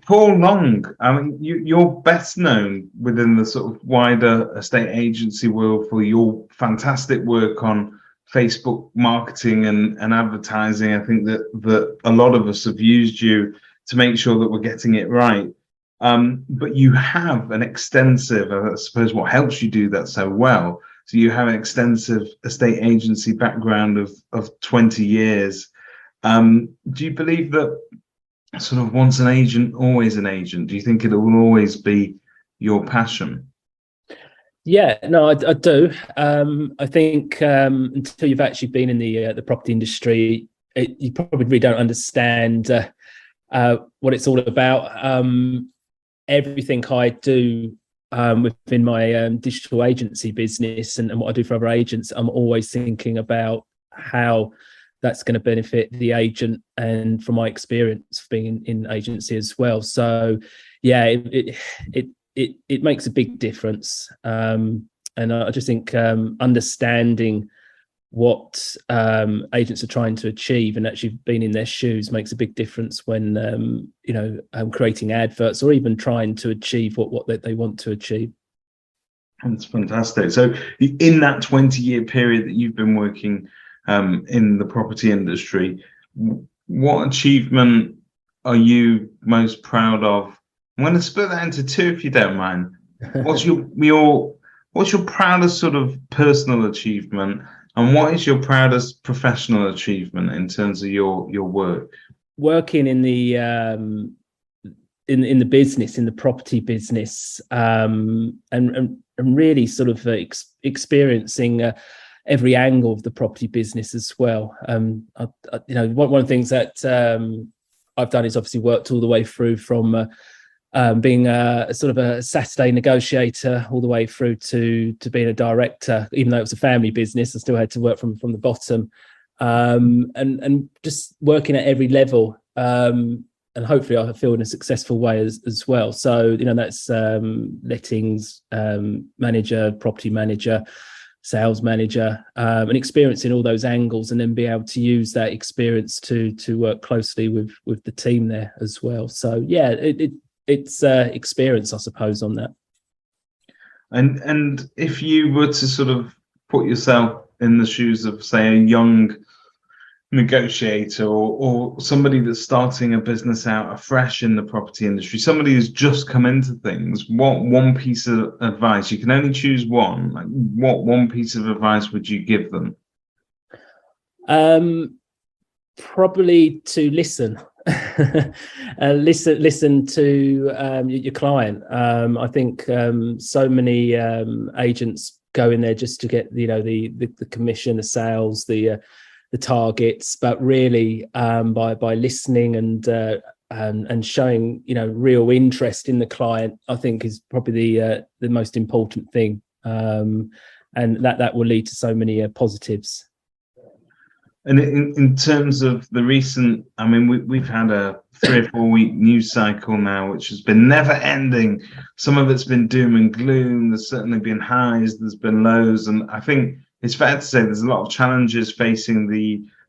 For long, I mean, you're best known within the sort of wider estate agency world for your fantastic work on Facebook marketing and advertising. I think that a lot of us have used you to make sure that we're getting it right. But you have an extensive, I suppose, what helps you do that so well. So you have an extensive estate agency background of 20 years. Do you believe that sort of once an agent, always an agent? Do you think it will always be your passion? Yeah, no, I do. I think until you've actually been in the property industry, you probably really don't understand what it's all about. Everything I do within my digital agency business and what I do for other agents, I'm always thinking about how that's going to benefit the agent, and from my experience of being in agency as well. So yeah, it makes a big difference. And I just think understanding what agents are trying to achieve and actually being in their shoes makes a big difference when creating adverts or even trying to achieve what they want to achieve. That's fantastic. So in that 20-year period that you've been working in the property industry, what achievement are you most proud of? I'm going to split that into two, if you don't mind. What's your proudest sort of personal achievement, and what is your proudest professional achievement in terms of your work? Working in the in the business, in the property business, and really sort of experiencing every angle of the property business as well. One of the things that I've done is obviously worked all the way through from being a sort of a Saturday negotiator all the way through to being a director. Even though it was a family business, I still had to work from the bottom, and just working at every level. And hopefully I feel in a successful way as well. So, that's lettings manager, property manager, sales manager, and experiencing all those angles, and then be able to use that experience to work closely with the team there as well. So yeah, it's experience, I suppose, on that. And if you were to sort of put yourself in the shoes of, say, a young negotiator or somebody that's starting a business out afresh in the property industry, somebody who's just come into things, what one piece of advice, you can only choose one, like what one piece of advice would you give them? Probably to listen. Listen to your client. I think so many agents go in there just to get the commission, the sales, the targets, but really by listening and showing real interest in the client, I think is probably the most important thing, and that will lead to so many positives. And in terms of the recent, I mean, we've had a 3 or 4 week news cycle now, which has been never ending. Some of it's been doom and gloom. There's certainly been highs, there's been lows, and I think it's fair to say there's a lot of challenges facing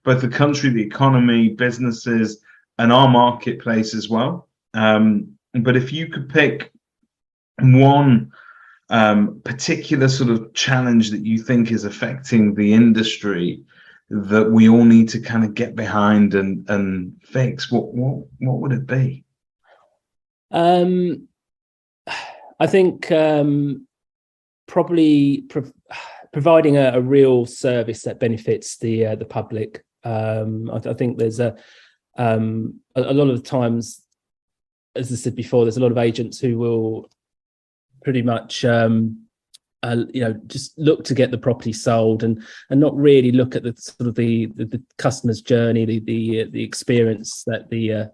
both the country, the economy, businesses, and our marketplace as well. But if you could pick one particular sort of challenge that you think is affecting the industry that we all need to kind of get behind and fix, what would it be? I think probably providing a real service that benefits the public. I think there's a lot of times, as I said before, there's a lot of agents who will pretty much just look to get the property sold and not really look at the sort of the customer's journey, the experience that the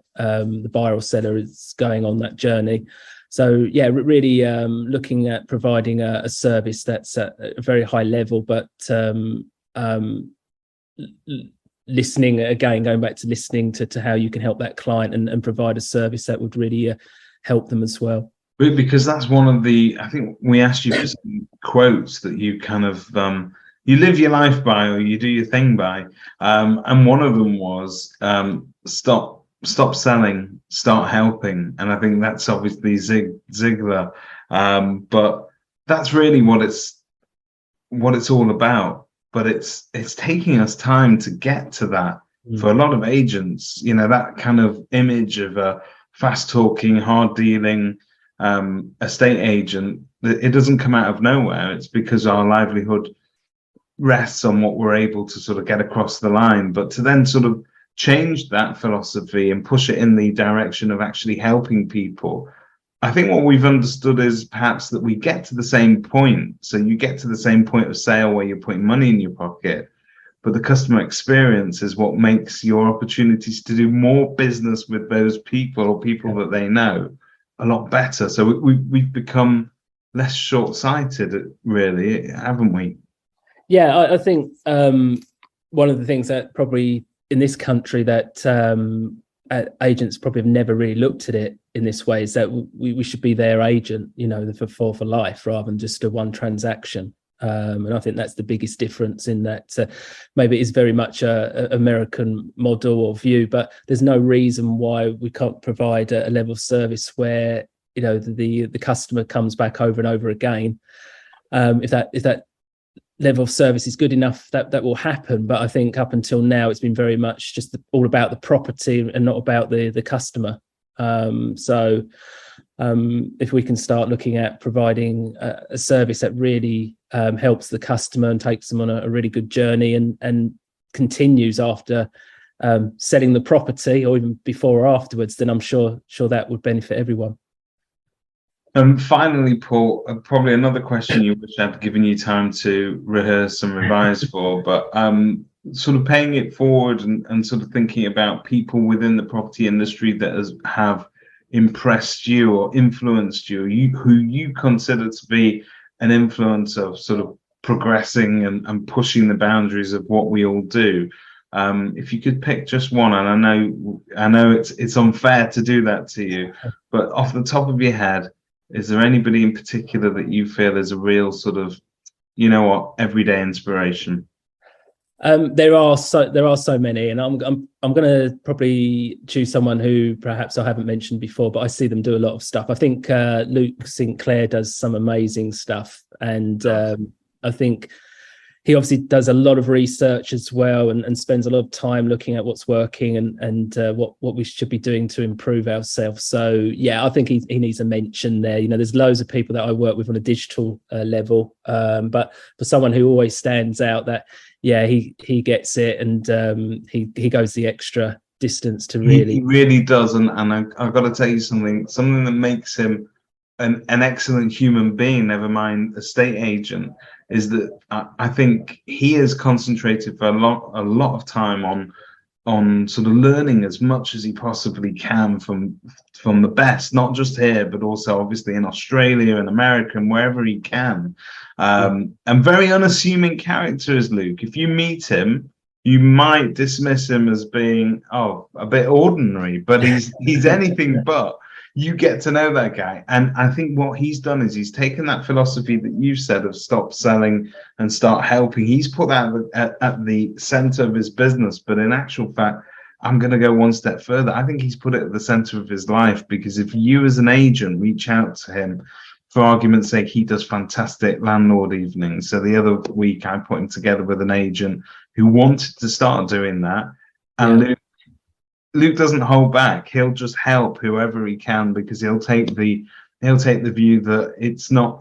buyer or seller is going on that journey. So yeah, really looking at providing a service that's at a very high level, but listening again, going back to listening to how you can help that client and provide a service that would really help them as well. Because that's one of the, I think we asked you for some quotes that you kind of you live your life by or you do your thing by, and one of them was stop stop selling, start helping. And I think that's obviously Ziglar. But that's really what it's all about. But it's taking us time to get to that. For a lot of agents, that kind of image of a fast talking, hard dealing estate agent, it doesn't come out of nowhere. It's because our livelihood rests on what we're able to sort of get across the line. But to then sort of change that philosophy and push it in the direction of actually helping people, I think what we've understood is perhaps that we get to the same point. So you get to the same point of sale where you're putting money in your pocket, but the customer experience is what makes your opportunities to do more business with those people or people that they know a lot better. So we've become less short-sighted, really, haven't we? Yeah, I think one of the things that probably in this country that agents probably have never really looked at it in this way is that we should be their agent, for life rather than just a one transaction. And I think that's the biggest difference in that maybe it is very much a American model or view, but there's no reason why we can't provide a level of service where the customer comes back over and over again. If that level of service is good enough, that will happen. But I think up until now it's been very much just all about the property and not about the customer. So if we can start looking at providing a service that really helps the customer and takes them on a really good journey and continues after selling the property or even before or afterwards, then I'm sure that would benefit everyone. Finally, Paul, probably another question you wish I'd given you time to rehearse and revise for, but sort of paying it forward and sort of thinking about people within the property industry that have impressed you or influenced you, who you consider to be an influence of sort of progressing and pushing the boundaries of what we all do. If you could pick just one, and I know it's unfair to do that to you, but off the top of your head, is there anybody in particular that you feel is a real sort of, everyday inspiration? There are so many, and I'm going to probably choose someone who perhaps I haven't mentioned before, but I see them do a lot of stuff. I think Luke Sinclair does some amazing stuff, and I think he obviously does a lot of research as well, and spends a lot of time looking at what's working and what we should be doing to improve ourselves. So yeah, I think he needs a mention there. There's loads of people that I work with on a digital level, but for someone who always stands out, that he gets it, and he goes the extra distance to really. He really does, and I've got to tell you something that makes him an excellent human being, never mind estate agent, is that I think he has concentrated for a lot of time on sort of learning as much as he possibly can from the best, not just here, but also obviously in Australia and America and wherever he can. And very unassuming character is Luke. If you meet him, you might dismiss him as being a bit ordinary, but he's anything but. You get to know that guy. And I think what he's done is he's taken that philosophy that you said of stop selling and start helping. He's put that at the center of his business. But in actual fact, I'm going to go one step further. I think he's put it at the center of his life, because if you as an agent reach out to him, for argument's sake, he does fantastic landlord evenings. So the other week I put him together with an agent who wanted to start doing that. And Luke doesn't hold back. He'll just help whoever he can, because he'll take the view that it's not,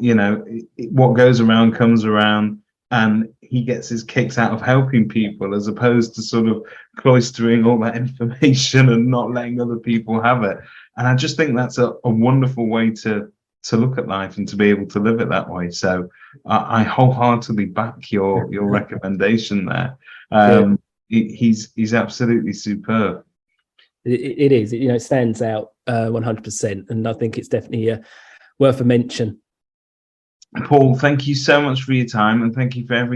what goes around comes around, and he gets his kicks out of helping people, as opposed to sort of cloistering all that information and not letting other people have it. And I just think that's a wonderful way to look at life and to be able to live it that way. So I wholeheartedly back your recommendation there. He's absolutely superb. It is, it stands out 100%, and I think it's definitely worth a mention. Paul, thank you so much for your time, and thank you for everything.